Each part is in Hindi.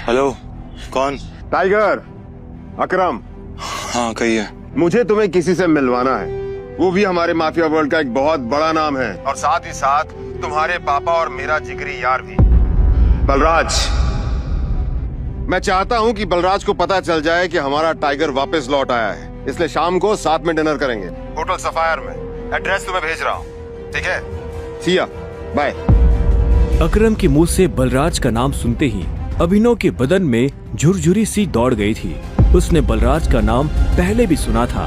हेलो, कौन? टाइगर, अकरम। हाँ कहिए। मुझे तुम्हें किसी से मिलवाना है, वो भी हमारे माफिया वर्ल्ड का एक बहुत बड़ा नाम है, और साथ ही साथ तुम्हारे पापा और मेरा जिगरी यार भी, बलराज। मैं चाहता हूँ कि बलराज को पता चल जाए कि हमारा टाइगर वापस लौट आया है, इसलिए शाम को साथ में डिनर करेंगे होटल सफायर में। एड्रेस तुम्हें भेज रहा हूँ, ठीक है? सी या, बाय। अकरम के मुंह से बलराज का नाम सुनते ही अभिनव के बदन में झुरझुरी सी दौड़ गई थी। उसने बलराज का नाम पहले भी सुना था।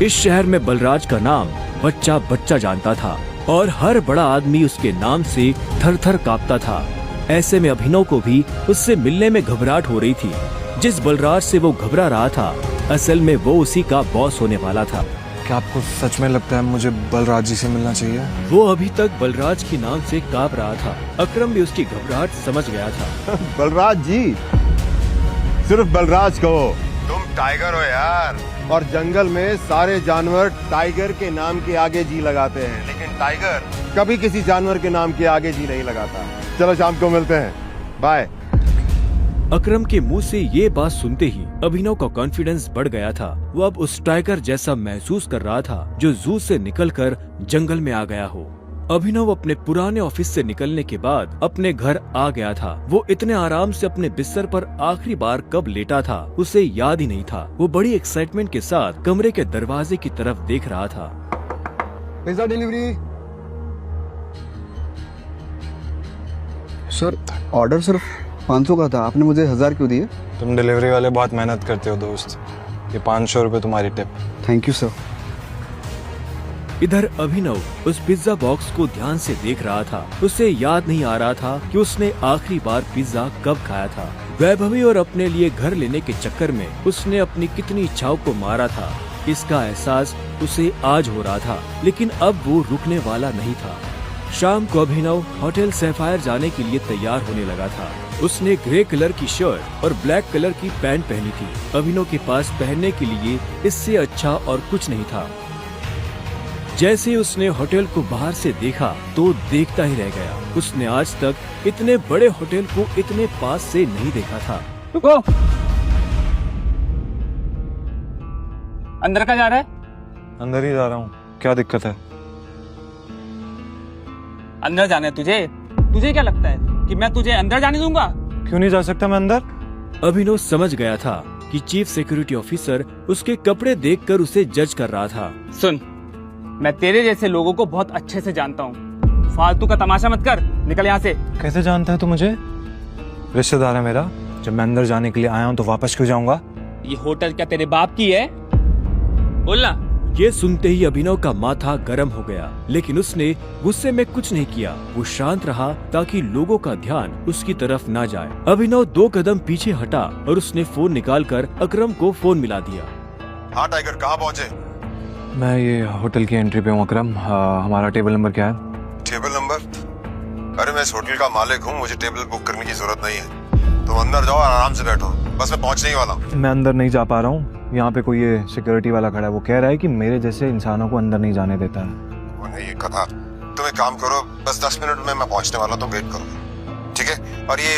इस शहर में बलराज का नाम बच्चा बच्चा जानता था और हर बड़ा आदमी उसके नाम से थर थर कांपता था। ऐसे में अभिनव को भी उससे मिलने में घबराहट हो रही थी। जिस बलराज से वो घबरा रहा था, असल में वो उसी का बॉस होने वाला था। क्या आपको सच में लगता है मुझे बलराज जी से मिलना चाहिए? वो अभी तक बलराज के नाम से कांप रहा था। अकरम भी उसकी घबराहट समझ गया था। बलराज जी, सिर्फ बलराज कहो। तुम टाइगर हो यार, और जंगल में सारे जानवर टाइगर के नाम के आगे जी लगाते हैं, लेकिन टाइगर कभी किसी जानवर के नाम के आगे जी नहीं लगाता। चलो शाम को मिलते हैं, बाय। अकरम के मुंह से ये बात सुनते ही अभिनव का कॉन्फिडेंस बढ़ गया था। वो अब उस टाइगर जैसा महसूस कर रहा था जो जू से निकलकर जंगल में आ गया हो। अभिनव अपने पुराने ऑफिस से निकलने के बाद अपने घर आ गया था। वो इतने आराम से अपने बिस्तर पर आखिरी बार कब लेटा था उसे याद ही नहीं था। वो बड़ी एक्साइटमेंट के साथ कमरे के दरवाजे की तरफ देख रहा था। Pizza delivery. सर, ऑर्डर सिर्फ 500 का था, आपने मुझे 1000 क्यों दिए? तुम डिलीवरी वाले बहुत मेहनत करते हो दोस्त। ये 500 रुपए तुम्हारी टिप। Thank you sir. इधर अभिनव उस पिज्जा बॉक्स को ध्यान से देख रहा था। उसे याद नहीं आ रहा था कि उसने आखिरी बार पिज्जा कब खाया था। वैभवी और अपने लिए घर लेने के चक्कर में उसने अपनी कितनी इच्छाओं को मारा था, इसका एहसास उसे आज हो रहा था। लेकिन अब वो रुकने वाला नहीं था। शाम को अभिनव होटल सैफायर जाने के लिए तैयार होने लगा था। उसने ग्रे कलर की शर्ट और ब्लैक कलर की पैंट पहनी थी। अभिनव के पास पहनने के लिए इससे अच्छा और कुछ नहीं था। जैसे उसने होटल को बाहर से देखा तो देखता ही रह गया। उसने आज तक इतने बड़े होटल को इतने पास से नहीं देखा था। रुको, अंदर का जा रहा है? अंदर ही जा रहा हूँ, क्या दिक्कत है? अंदर जाना है तुझे? तुझे क्या लगता है कि मैं तुझे अंदर जाने दूंगा? क्यों नहीं जा सकता मैं अंदर? अभिनव समझ गया था कि चीफ सिक्योरिटी ऑफिसर उसके कपड़े देखकर उसे जज कर रहा था। सुन, मैं तेरे जैसे लोगों को बहुत अच्छे से जानता हूँ। फालतू का तमाशा मत कर, निकल यहाँ से। कैसे जानता है तू मुझे? रिश्तेदार है मेरा। जब मैं अंदर जाने के लिए आया हूँ तो वापस क्यों जाऊंगा? ये होटल क्या तेरे बाप की है? बोलना। ये सुनते ही अभिनव का माथा गर्म हो गया, लेकिन उसने गुस्से में कुछ नहीं किया। वो शांत रहा ताकि लोगों का ध्यान उसकी तरफ ना जाए। अभिनव 2 कदम पीछे हटा और उसने फोन निकालकर अकरम को फोन मिला दिया। हाँ टाइगर, कहाँ पहुँचे? मैं ये होटल की एंट्री पे हूँ अकरम। हमारा टेबल नंबर क्या है? Table number? अरे मैं इस होटल का मालिक हूँ, मुझे टेबल बुक करने की जरूरत नहीं है। तुम अंदर जाओ, आराम से बैठो, बस मैं पहुँचने ही वाला हूँ। मैं अंदर नहीं जा पा रहा हूँ। यहाँ पे कोई ये सिक्योरिटी वाला खड़ा है, वो कह रहा है कि मेरे जैसे इंसानों को अंदर नहीं जाने देता है। वो नहीं, ये कथा। तुम एक काम करो, बस 10 मिनट में मैं पहुँचने वाला, तुम वेट करो, ठीक है? और ये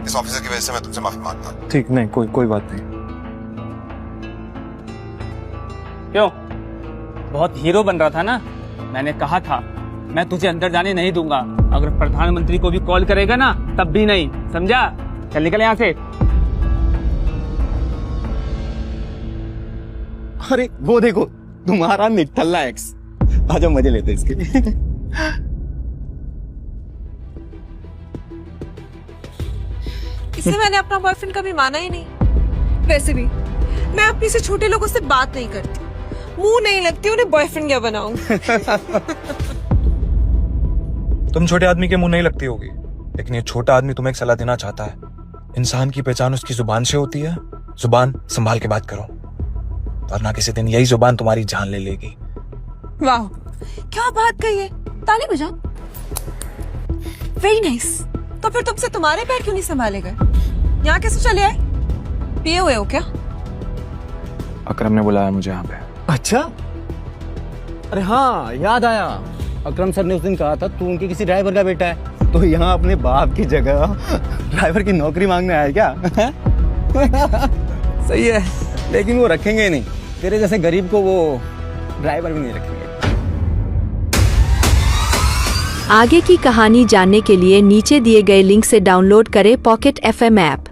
इस ऑफिसर की वजह से मैं तुमसे माफी मांगता हूँ। ठीक, नहीं कोई बात नहीं। क्यों? बहुत हीरो बन रहा था ना? मैंने कहा था मैं तुझे अंदर जाने नहीं दूंगा। अगर प्रधानमंत्री को भी कॉल करेगा ना तब भी नहीं, समझा? चल निकल यहाँ से। अरे वो देखो, तुम्हारा निठल्ला एक्स। आजा मजे लेते इसके। इसे मैंने अपना बॉयफ्रेंड कभी माना ही नहीं। वैसे भी मैं अपनी से छोटे लोगों से बात नहीं करती, मुंह नहीं लगती, उन्हें बॉयफ्रेंड क्या बनाऊं? तुम छोटे आदमी के मुंह नहीं लगती होगी, लेकिन ये छोटा आदमी तुम्हें एक सलाह देना चाहता है। इंसान की पहचान उसकी जुबान से होती है। जुबान संभाल के बात करो, वरना किसी दिन यही जुबान तुम्हारी जान ले लेगी। वाह, क्या बात कही है। ताली बजाओ। Very nice. तो फिर तुमसे तुम्हारे पैर क्यों नहीं संभाले गए? यहाँ कैसे चले आए? पिए हुए हो क्या? अकरम ने बुलाया मुझे यहाँ पे। अच्छा, अरे हाँ याद आया, अकरम सर ने उस दिन कहा था तू उनके किसी ड्राइवर का बेटा है। तो यहाँ अपने बाप की जगह ड्राइवर की नौकरी मांगने आया क्या? सही है, लेकिन वो रखेंगे नहीं, तेरे जैसे गरीब को वो ड्राइवर भी नहीं रखेंगे। आगे की कहानी जानने के लिए नीचे दिए गए लिंक से डाउनलोड करें पॉकेट FM ऐप।